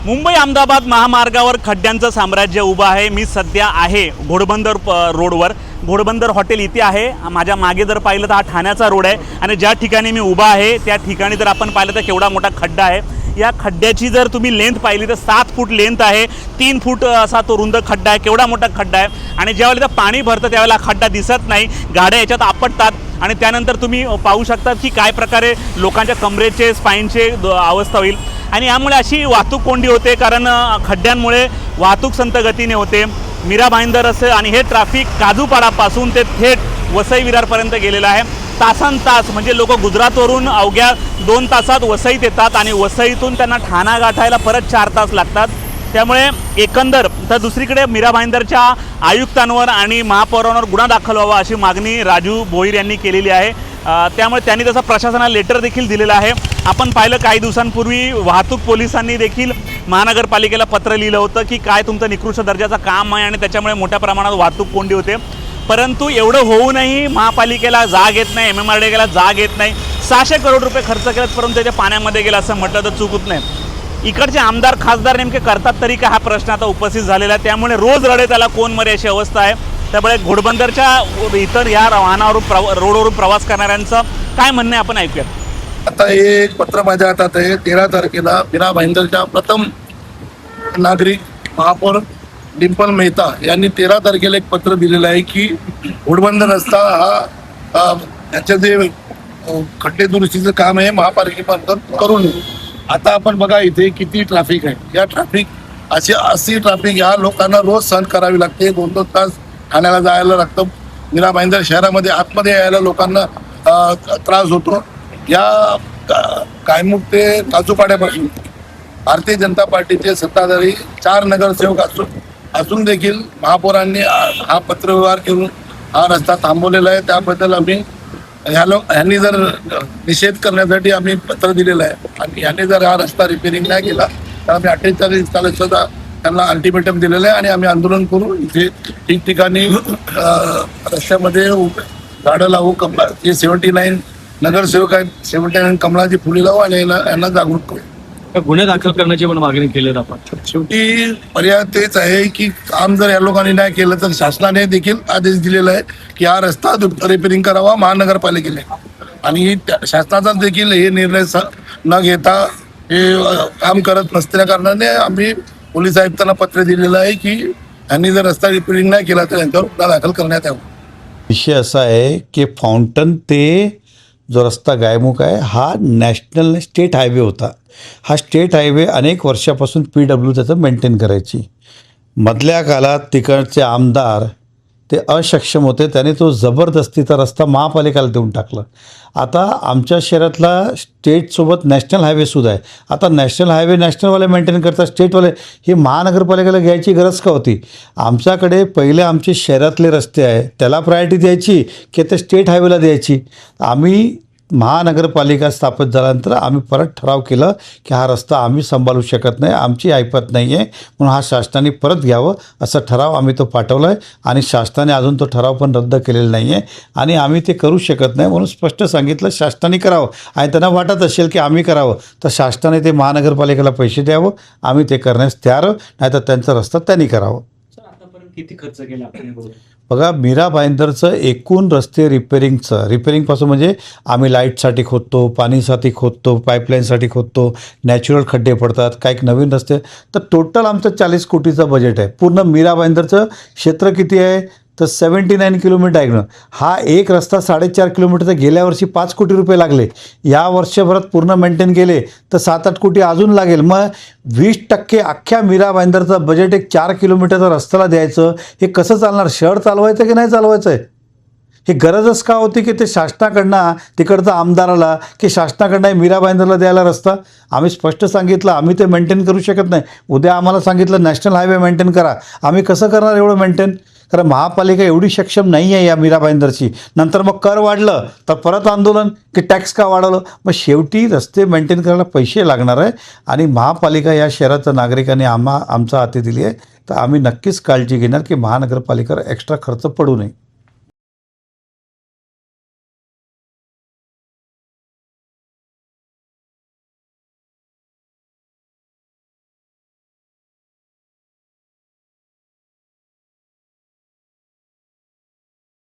मुंबई अहमदाबाद महामार्गावर खड्ड्यांचं साम्राज्य उभं आहे। मी सध्या आहे घोडबंदर रोडवर। घोडबंदर हॉटेल इथे आहे। माझ्या मागे जर पाहिलं तर हा ठाण्याचा रोड आहे आणि ज्या ठिकाणी मी उभा आहे त्या ठिकाणी जर आपण पाहिलं तर केवढा मोठा खड्डा आहे। या खड्ड्याची जर तुम्ही लेंथ पाहिली तर 7 फूट लेंथ आहे, 3 फूट असा तो रुंद खड्डा आहे। केवढा मोठा खड्डा आहे आणि ज्यावेळेला पाणी भरतं त्यावेळेला खड्डा दिसत नाही, गाड्या याच्यात आपटतात आणि त्यानंतर तुम्ही पाहू शकता की काय प्रकारे लोकांच्या कमरेचे स्पाईनचे अवस्था होईल आणि यामुळे अशी वाहतूक कोंडी होते। कारण खड्ड्यांमुळे वाहतूक संथ गतीने होते। मीरा भाईंदर असेल आणि हे ट्रॅफिक काजूपाडापासून ते थेट वसई विरारपर्यंत गेलेलं आहे। तासनतास म्हणजे लोक गुजरातवरून अवघ्या 2 तासात वसईत येतात आणि वसईतून त्यांना ठाणा गाठायला परत 4 तास लागतात। त्यामुळे एकंदर तर दुसरीकडे मीरा भाईंदरच्या आयुक्तांवर आणि महापौरांवर गुन्हा दाखल व्हावा अशी मागणी राजू भोईर यांनी केलेली आहे। त्यामुळे त्यांनी तसं प्रशासनाला लेटर देखील दिलेलं आहे। आपण पाहिलं काही दिवसांपूर्वी वाहतूक पोलिसांनी देखील महानगरपालिकेला पत्र लिहिलं होतं की काय तुमचं निकृष्ट दर्जाचं काम आहे आणि त्याच्यामुळे मोठ्या प्रमाणात वाहतूक कोंडी होते। परंतु एवढं होऊनही महापालिकेला जाग येत नाही, MMRDAला जाग येत नाही। 600 करोड रुपये खर्च केलेत परंतु त्याच्या पाण्यामध्ये गेला असं म्हटलं तर चूक होत नाही। इकडचे आमदार खासदार नेमके करतात तरी का हा प्रश्न आता उपस्थित झालेला आहे। त्यामुळे रोज रडे त्याला कोण मरे अशी अवस्था आहे। त्यामुळे घोडबंदरच्या इतर या वाहनावरून रोडवरून प्रवास करणाऱ्यांचं काय म्हणणं आहे आपण ऐकूयात। आता हे एक पत्र माझ्या हातात आहे। 13 तारखेला मीरा भाईंदरच्या प्रथम नागरिक महापौर डिंपल मेहता यांनी 13 तारखेला एक पत्र दिलेलं आहे की घोडबंदर रस्ता हा त्याचं जे खड्डे दुरुस्तीचं काम आहे महापालिकेमार्फत करून आता आपण बघा इथे किती ट्रॅफिक आहे। या ट्रॅफिक अशी ट्रॅफिक या लोकांना रोज सहन करावी लागते। 2-2 तास ठाण्याला जायला लागतं। मीरा भाईंदर शहरामध्ये आतमध्ये यायला लोकांना त्रास होतो। या कायमुख ते काजूपाड्यापासून भारतीय जनता पार्टीचे सत्ताधारी 4 नगरसेवक असून देखील महापौरांनी हा पत्रव्यवहार करून हा रस्ता थांबवलेला आहे। त्याबद्दल आम्ही ह्यांनी जर निषेध करण्यासाठी आम्ही पत्र दिलेलं आहे आणि ह्यांनी जर हा रस्ता रिपेअरिंग नाही केला तर आम्ही 48 तारखेला त्यांना अल्टिमेटम दिलेलं आहे आणि आम्ही आंदोलन करू। इथे ठिकठिकाणी रस्त्यामध्ये झाडं लावू, कमळा जे 79 नगरसेवक आहेत 79 कमळाची फुले लावू आणि यांना जागरूक करू। गुन्हे दाखल करण्याची पण मागणी केली आपण। शेवटी पर्याय तेच आहे की काम जर या लोकांनी नाही केलं तर शासनाने देखील आदेश दिलेला आहे की हा रस्ता रिपेअरिंग करावा महानगरपालिकेने आणि शासनाचा देखील हे निर्णय न घेता हे काम करत नसल्या कारणाने आम्ही पोलीस आयुक्तांना पत्र दिलेलं आहे की यांनी जर रस्ता रिपेअरिंग नाही केला तर यांच्यावर गुन्हा दाखल करण्यात यावा। विषय असा आहे की फाउंटन ते जो रस्ता गायमुख आहे हा नॅशनल स्टेट हायवे होता। हा स्टेट हायवे अनेक वर्षापासून PW त्याचं मेंटेन करायची। मधल्या काळात तिकडचे आमदार ते असक्षम होते, त्याने तो जबरदस्तीचा रस्ता महापालिकेला देऊन टाकला। आता आमच्या शहरातला स्टेटसोबत नॅशनल हायवेसुद्धा आहे। आता नॅशनल हायवे नॅशनलवाले मेंटेन करतात, स्टेटवाले हे महानगरपालिकेला घ्यायची गरज का होती? आमच्याकडे पहिले आमचे शहरातले रस्ते आहे त्याला प्रायोरिटी द्यायची की ते स्टेट हायवेला द्यायची? आम्ही महानगरपालिका स्थापित झाल्यानंतर आम्ही परत ठराव केलं की हा रस्ता आम्ही सांभाळू शकत नाही, आमची ऐपत नाही आहे, म्हणून हा शासनाने परत घ्यावं असा ठराव आम्ही तो पाठवला आहे आणि शासनाने अजून तो ठराव पण रद्द केलेला नाही आहे आणि आम्ही ते करू शकत नाही म्हणून स्पष्ट सांगितलं शासनाने करावं आणि त्यांना वाटत असेल की आम्ही करावं तर शासनाने ते महानगरपालिकेला पैसे द्यावं, आम्ही ते करण्यास तयार, नाहीतर त्यांचा रस्ता त्यांनी करावं। किती खर्च केला आपण? बघा, मीरा भाईंदरचं एकूण रस्ते रिपेअरिंगपासून म्हणजे आम्ही लाईटसाठी खोदतो, पाणीसाठी खोदतो, पाईपलाईनसाठी खोदतो, नॅचरल खड्डे पडतात, काही नवीन रस्ते, तर टोटल आमचं 40 कोटीचं बजेट आहे। पूर्ण मीरा भाईंदरचं क्षेत्र किती आहे तर 79 किलोमीटर आहे ना। हा एक रस्ता 4.5 किलोमीटरचा गेल्या वर्षी 5 कोटी रुपये लागले, या वर्षभरात पूर्ण मेंटेन केले तर 7-8 कोटी अजून लागेल। मग 20% अख्ख्या मीरा भाईंदरचं बजेट एक 4 किलोमीटरचा रस्त्याला द्यायचं, हे कसं चालणार? शहर चालवायचं की नाही चालवायचं आहे? ही गरजच का होती की ते शासनाकडनं तिकडचा आमदाराला की शासनाकडनं मीरा भाईंदरला द्यायला रस्ता? आम्ही स्पष्ट सांगितलं आम्ही ते मेंटेन करू शकत नाही। उद्या आम्हाला सांगितलं नॅशनल हायवे मेंटेन करा, आम्ही कसं करणार एवढं मेंटेन? कारण महापालिका एवढी सक्षम नाही आहे या मीरा भाईंदरची। नंतर मग कर वाढलं तर परत आंदोलन की टॅक्स का वाढवलं? मग शेवटी रस्ते मेंटेन करायला पैसे लागणार आहे आणि महापालिका या शहराच्या नागरिकांनी आमचा हाती दिली आहे तर आम्ही नक्कीच काळजी घेणार की महानगरपालिकेवर एक्स्ट्रा खर्च पडू नये।